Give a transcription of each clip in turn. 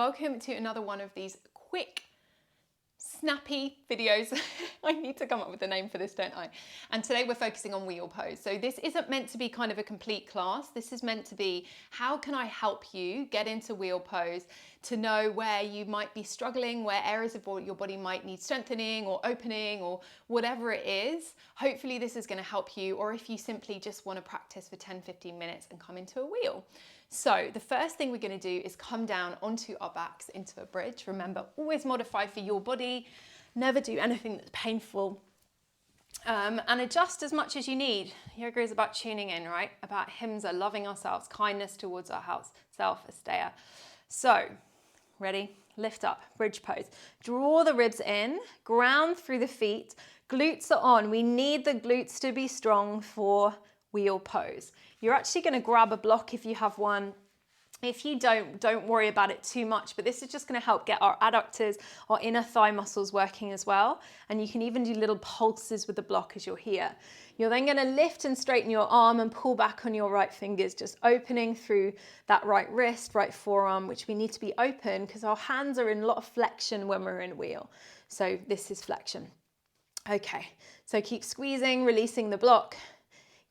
Welcome to another one of these quick, snappy videos. I need to come up with a name for this, don't I? And today we're focusing on wheel pose. So this isn't meant to be kind of a complete class. This is meant to be, how can I help you get into wheel pose, to know where you might be struggling, where areas of your body might need strengthening or opening or whatever it is. Hopefully this is going to help you, or if you simply just want to practice for 10-15 minutes and come into a wheel. So the first thing we're going to do is come down onto our backs into a bridge. Remember, always modify for your body. Never do anything that's painful. And adjust as much as you need. Yoga is about tuning in, right? About himsa, loving ourselves, kindness towards our self, asteya. So, ready? Lift up, bridge pose. Draw the ribs in, ground through the feet. Glutes are on. We need the glutes to be strong for wheel pose. You're actually going to grab a block if you have one. If you don't worry about it too much, but this is just going to help get our adductors, our inner thigh muscles working as well. And you can even do little pulses with the block as you're here. You're then going to lift and straighten your arm and pull back on your right fingers, just opening through that right wrist, right forearm, which we need to be open because our hands are in a lot of flexion when we're in wheel. So this is flexion. Okay, so keep squeezing, releasing the block.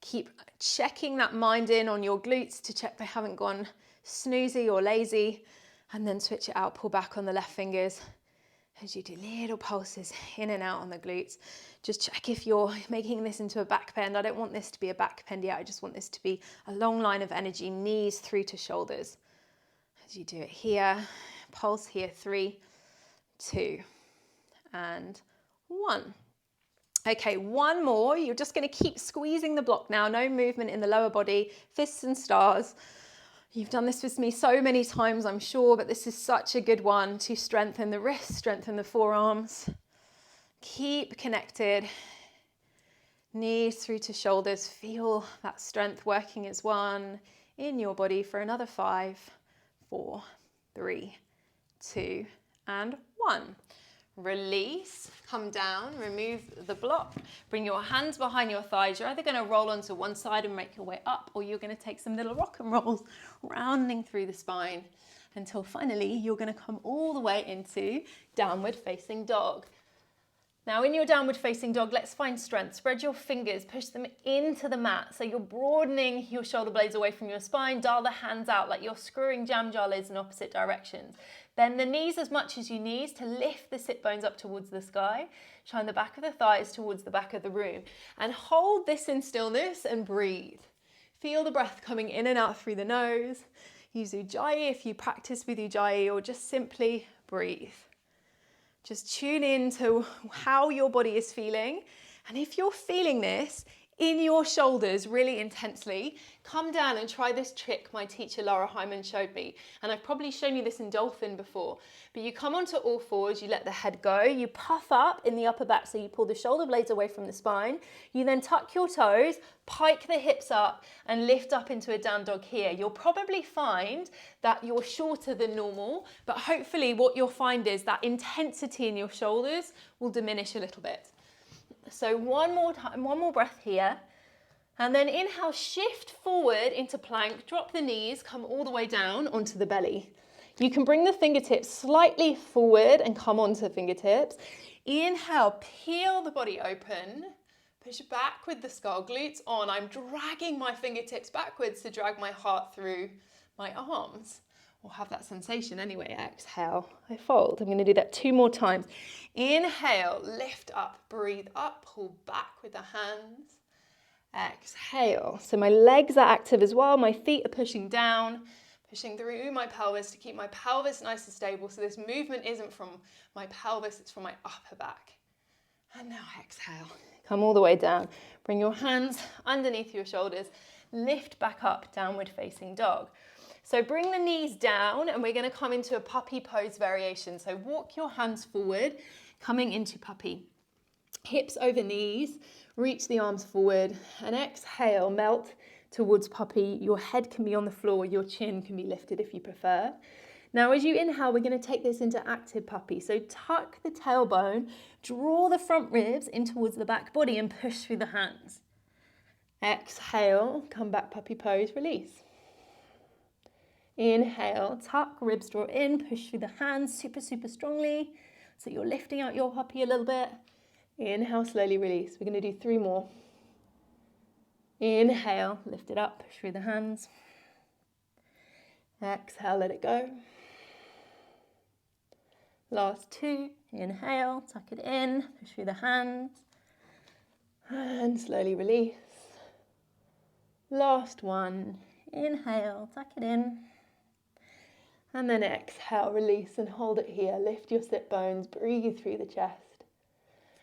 Keep checking that mind in on your glutes to check they haven't gone snoozy or lazy, and then switch it out, pull back on the left fingers as you do little pulses in and out on the glutes. Just check if you're making this into a back bend. I don't want this to be a back bend yet. I just want this to be a long line of energy, knees through to shoulders. As you do it here, pulse here, 3, 2, and 1. Okay, one more. You're just going to keep squeezing the block now. No movement in the lower body, fists and stars. You've done this with me so many times, I'm sure, but this is such a good one to strengthen the wrists, strengthen the forearms. Keep connected. Knees through to shoulders. Feel that strength working as one in your body for another 5, 4, 3, 2, and 1. Release, come down, remove the block, bring your hands behind your thighs. You're either going to roll onto one side and make your way up, or you're going to take some little rock and rolls, rounding through the spine until finally you're going to come all the way into downward facing dog. Now in your downward facing dog, let's find strength. Spread your fingers, push them into the mat. So you're broadening your shoulder blades away from your spine. Dial the hands out like you're screwing jam jar lids in opposite directions. Bend the knees as much as you need to lift the sit bones up towards the sky. Shine the back of the thighs towards the back of the room. And hold this in stillness and breathe. Feel the breath coming in and out through the nose. Use Ujjayi if you practice with Ujjayi, or just simply breathe. Just tune in to how your body is feeling. And if you're feeling this in your shoulders really intensely, come down and try this trick my teacher Laura Hyman showed me. And I've probably shown you this in dolphin before. But you come onto all fours, you let the head go, you puff up in the upper back, so you pull the shoulder blades away from the spine. You then tuck your toes, pike the hips up, and lift up into a down dog here. You'll probably find that you're shorter than normal, but hopefully what you'll find is that intensity in your shoulders will diminish a little bit. So one more time, one more breath here. And then inhale, shift forward into plank, drop the knees, come all the way down onto the belly. You can bring the fingertips slightly forward and come onto the fingertips. Inhale, peel the body open, push back with the skull, glutes on. I'm dragging my fingertips backwards to drag my heart through my arms. Or have that sensation anyway. Exhale, I fold. I'm going to do that 2 more times. Inhale, lift up, breathe up, pull back with the hands. Exhale. So my legs are active as well. My feet are pushing down, pushing through my pelvis to keep my pelvis nice and stable. So this movement isn't from my pelvis, it's from my upper back. And now exhale. Come all the way down. Bring your hands underneath your shoulders. Lift back up, downward facing dog. So bring the knees down and we're going to come into a puppy pose variation. So walk your hands forward, coming into puppy. Hips over knees, reach the arms forward, and exhale, melt towards puppy. Your head can be on the floor, your chin can be lifted if you prefer. Now as you inhale, we're going to take this into active puppy. So tuck the tailbone, draw the front ribs in towards the back body and push through the hands. Exhale, come back puppy pose, release. Inhale, tuck, ribs draw in, push through the hands super, super strongly. So you're lifting out your puppy a little bit. Inhale, slowly release. We're going to do 3 more. Inhale, lift it up, push through the hands. Exhale, let it go. Last 2. Inhale, tuck it in, push through the hands. And slowly release. Last 1. Inhale, tuck it in. And then exhale, release and hold it here. Lift your sit bones, breathe through the chest.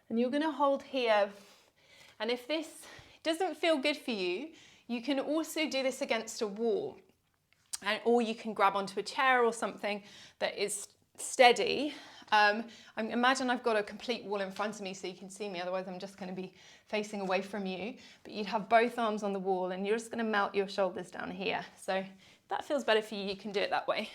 And you're going to hold here. And if this doesn't feel good for you, you can also do this against a wall. Or you can grab onto a chair or something that is steady. Imagine I've got a complete wall in front of me so you can see me, otherwise I'm just going to be facing away from you. But you'd have both arms on the wall and you're just going to melt your shoulders down here. So if that feels better for you, you can do it that way.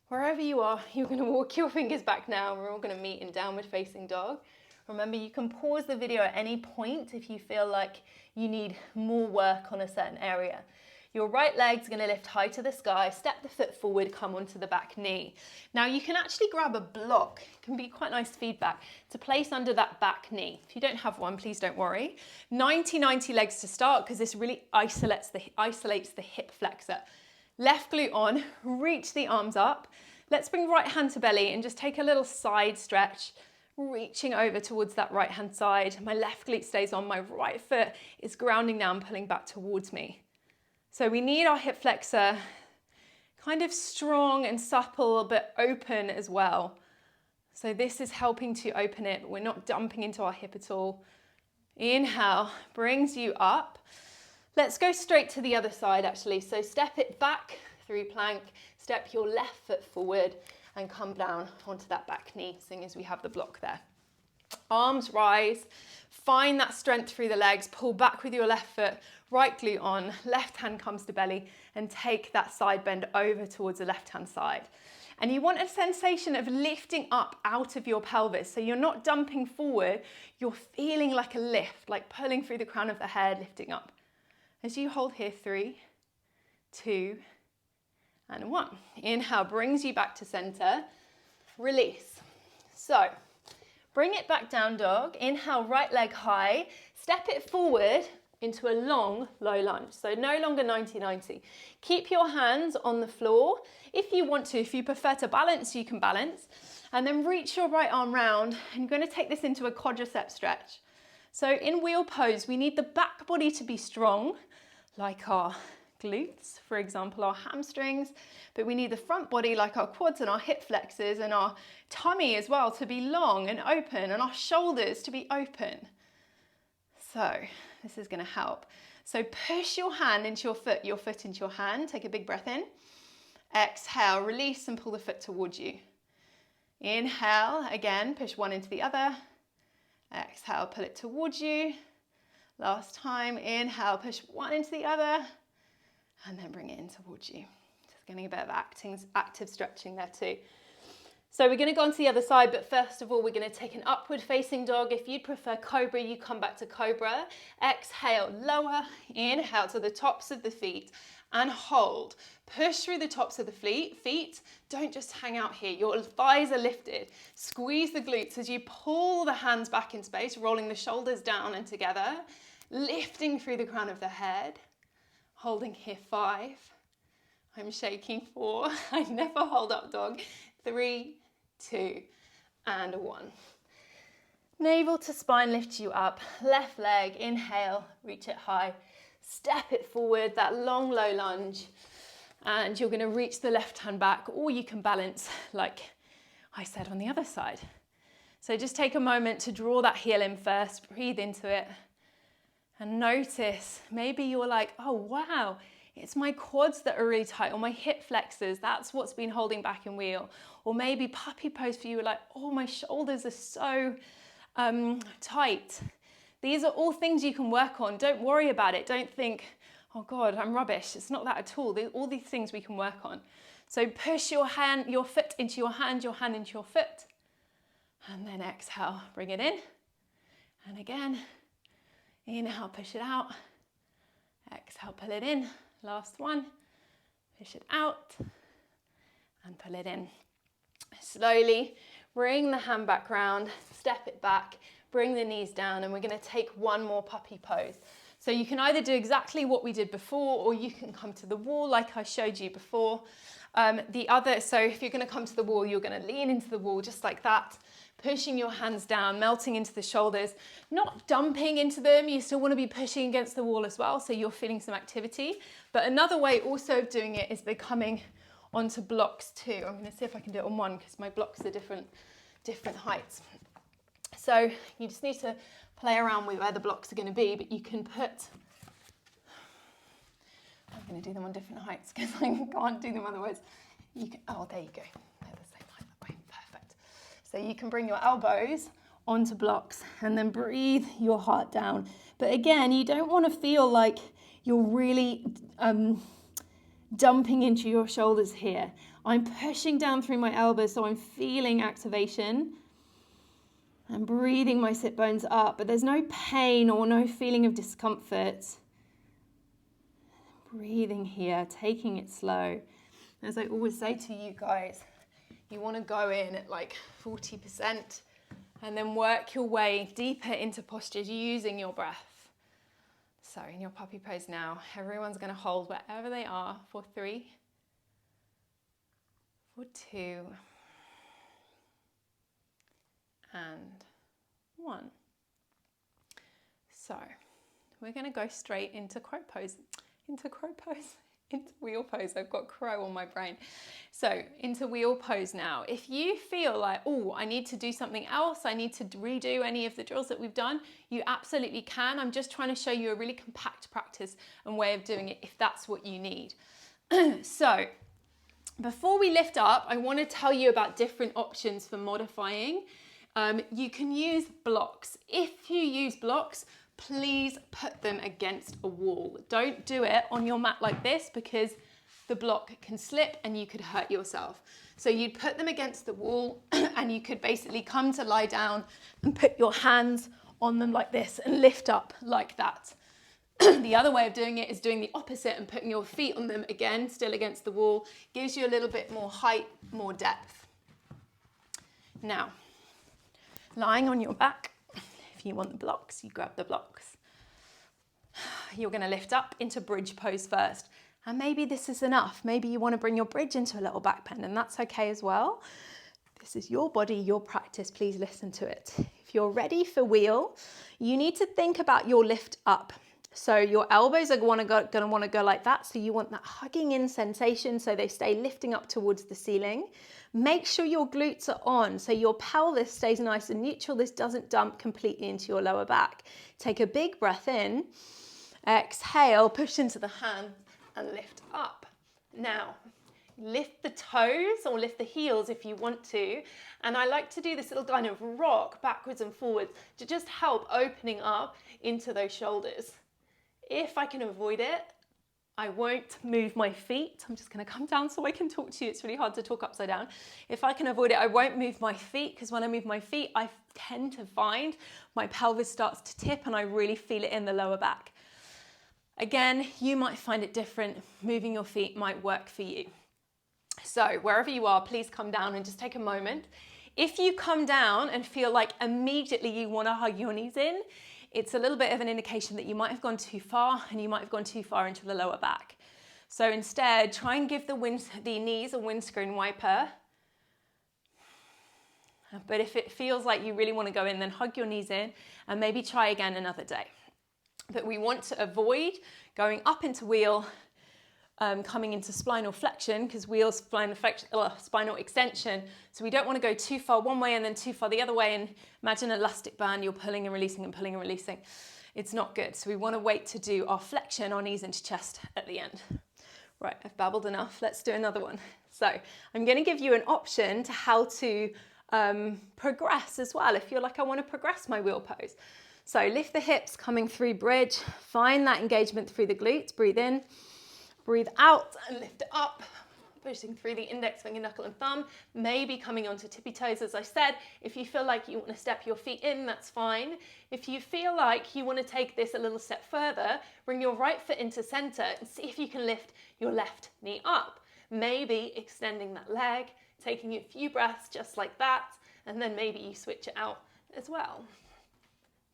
Wherever you are, you're going to walk your fingers back now. We're all going to meet in downward facing dog. Remember, you can pause the video at any point if you feel like you need more work on a certain area. Your right leg's going to lift high to the sky, step the foot forward, come onto the back knee. Now you can actually grab a block, it can be quite nice feedback, to place under that back knee. If you don't have one, please don't worry. 90-90 legs to start, because this really isolates the hip flexor. Left glute on, reach the arms up. Let's bring right hand to belly and just take a little side stretch, reaching over towards that right hand side. My left glute stays on, my right foot is grounding down, pulling back towards me. So we need our hip flexor kind of strong and supple, but open as well. So this is helping to open it, but we're not dumping into our hip at all. Inhale, brings you up. Let's go straight to the other side actually. So step it back through plank, step your left foot forward and come down onto that back knee, seeing as we have the block there. Arms rise, find that strength through the legs, pull back with your left foot, right glute on, left hand comes to belly and take that side bend over towards the left hand side. And you want a sensation of lifting up out of your pelvis. So you're not dumping forward, you're feeling like a lift, like pulling through the crown of the head, lifting up. As you hold here, 3, 2, and 1. Inhale, brings you back to center. Release. So bring it back down, dog. Inhale, right leg high. Step it forward into a long, low lunge. So no longer 90-90. Keep your hands on the floor. If you want to, if you prefer to balance, you can balance. And then reach your right arm round. And you're going to take this into a quadricep stretch. So in wheel pose, we need the back body to be strong, like our glutes, for example, our hamstrings, but we need the front body, like our quads and our hip flexors and our tummy as well, to be long and open, and our shoulders to be open. So this is going to help. So push your hand into your foot into your hand. Take a big breath in. Exhale, release and pull the foot towards you. Inhale, again, push one into the other. Exhale, pull it towards you. Last time, inhale, push one into the other, and then bring it in towards you. Just getting a bit of active stretching there too. So we're going to go on to the other side, but first of all, we're going to take an upward facing dog. If you'd prefer cobra, you come back to cobra. Exhale, lower, inhale to the tops of the feet and hold. Push through the tops of the feet. Don't just hang out here. Your thighs are lifted. Squeeze the glutes as you pull the hands back in space, rolling the shoulders down and together, lifting through the crown of the head. Holding here, 5. I'm shaking, 4. I never hold up, dog. 3, 2, and 1. Navel to spine lifts you up. Left leg, inhale, reach it high. Step it forward, that long, low lunge. And you're going to reach the left hand back, or you can balance like I said on the other side. So just take a moment to draw that heel in first, breathe into it. And notice, maybe you're like, oh wow, it's my quads that are really tight, or my hip flexors, that's what's been holding back in wheel. Or maybe puppy pose for you, like, oh, my shoulders are so tight. These are all things you can work on. Don't worry about it. Don't think, oh God, I'm rubbish. It's not that at all. All these things we can work on. So push your foot into your hand into your foot. And then exhale, bring it in. And again, inhale, push it out. Exhale, pull it in. Last one. Push it out and pull it in. Slowly bring the hand back round, step it back, bring the knees down, and we're going to take one more puppy pose. So you can either do exactly what we did before, or you can come to the wall like I showed you before. So if you're going to come to the wall, you're going to lean into the wall just like that, pushing your hands down, melting into the shoulders, not dumping into them. You still want to be pushing against the wall as well, so you're feeling some activity. But another way also of doing it is by coming onto blocks too. I'm going to see if I can do it on one because my blocks are different heights. So you just need to play around with where the blocks are going to be, but you can put, I'm going to do them on different heights because I can't do them otherwise. You can, oh, there you go. They're the same height that way. Perfect. So you can bring your elbows onto blocks and then breathe your heart down. But again, you don't want to feel like you're really dumping into your shoulders here. I'm pushing down through my elbows, so I'm feeling activation. I'm breathing my sit bones up, but there's no pain or no feeling of discomfort. Breathing here, taking it slow. As I always say to you guys, you want to go in at like 40% and then work your way deeper into postures using your breath. So in your puppy pose now, everyone's going to hold wherever they are for 3, for 2, and 1. So we're going to go straight into crow pose, into wheel pose. I've got crow on my brain. So into wheel pose now. If you feel like, oh, I need to do something else, I need to redo any of the drills that we've done, you absolutely can. I'm just trying to show you a really compact practice and way of doing it if that's what you need. So before we lift up, I want to tell you about different options for modifying. You can use blocks. If you use blocks, please put them against a wall. Don't do it on your mat like this because the block can slip and you could hurt yourself. So you'd put them against the wall and you could basically come to lie down and put your hands on them like this and lift up like that. The other way of doing it is doing the opposite and putting your feet on them again, still against the wall. Gives you a little bit more height, more depth. Now, lying on your back, if you want the blocks, you grab the blocks. You're going to lift up into bridge pose first. And maybe this is enough. Maybe you want to bring your bridge into a little back bend, and that's okay as well. This is your body, your practice. Please listen to it. If you're ready for wheel, you need to think about your lift up. So your elbows are going to want to go like that. So you want that hugging in sensation so they stay lifting up towards the ceiling. Make sure your glutes are on so your pelvis stays nice and neutral. This doesn't dump completely into your lower back. Take a big breath in. Exhale, push into the hand and lift up. Now, lift the toes or lift the heels if you want to. And I like to do this little kind of rock backwards and forwards to just help opening up into those shoulders. If I can avoid it, I won't move my feet. I'm just going to come down so I can talk to you. It's really hard to talk upside down. If I can avoid it, I won't move my feet because when I move my feet, I tend to find my pelvis starts to tip and I really feel it in the lower back. Again, you might find it different. Moving your feet might work for you. So wherever you are, please come down and just take a moment. If you come down and feel like immediately you want to hug your knees in, it's a little bit of an indication that you might have gone too far and you might have gone too far into the lower back. So instead, try and give the knees a windscreen wiper. But if it feels like you really want to go in, then hug your knees in and maybe try again another day. But we want to avoid going up into wheel, coming into spinal flexion, because wheel's spinal extension. So we don't want to go too far one way and then too far the other way. And imagine an elastic band, you're pulling and releasing and pulling and releasing. It's not good. So we want to wait to do our flexion, our knees into chest at the end. Right, I've babbled enough. Let's do another one. So I'm going to give you an option to how to progress as well. If you're like, I want to progress my wheel pose. So lift the hips coming through bridge. Find that engagement through the glutes. Breathe in. Breathe out and lift it up. pushing through the index finger, knuckle and thumb, maybe coming onto tippy toes. As I said, if you feel like you want to step your feet in, that's fine. If you feel like you want to take this a little step further, bring your right foot into center and see if you can lift your left knee up. Maybe extending that leg, taking a few breaths just like that, and then maybe you switch it out as well.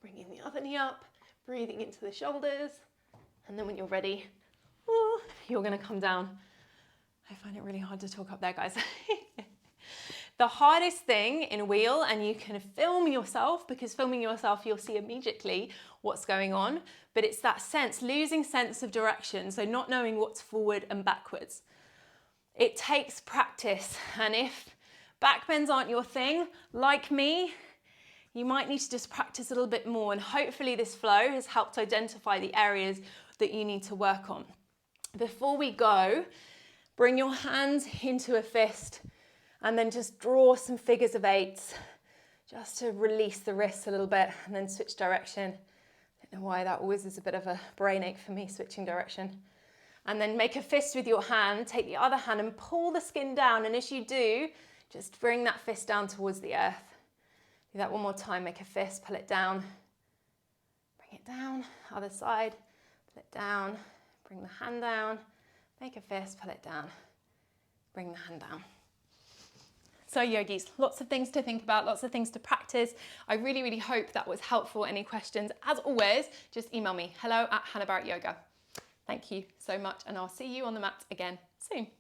Bringing the other knee up, breathing into the shoulders, and then when you're ready, you're going to come down. I find it really hard to talk up there, guys. The hardest thing in wheel, and you can film yourself, because filming yourself you'll see immediately what's going on, but it's that sense, losing sense of direction, so not knowing what's forward and backwards. It takes practice, and if back bends aren't your thing, like me, you might need to just practice a little bit more, and hopefully this flow has helped identify the areas that you need to work on. Before we go, bring your hands into a fist and then just draw some figures of eights just to release the wrists a little bit, and then switch direction. I don't know why that always is a bit of a brain ache for me, switching direction. And then make a fist with your hand, take the other hand and pull the skin down, and as you do, just bring that fist down towards the earth. Do that one more time, make a fist, pull it down, bring it down, other side, pull it down, bring the hand down, make a fist, pull it down, bring the hand down. So yogis, lots of things to think about, lots of things to practice. I really, really hope that was helpful. Any questions, as always, just email me, hello@hannahbarrettyoga. Thank you so much, and I'll see you on the mat again soon.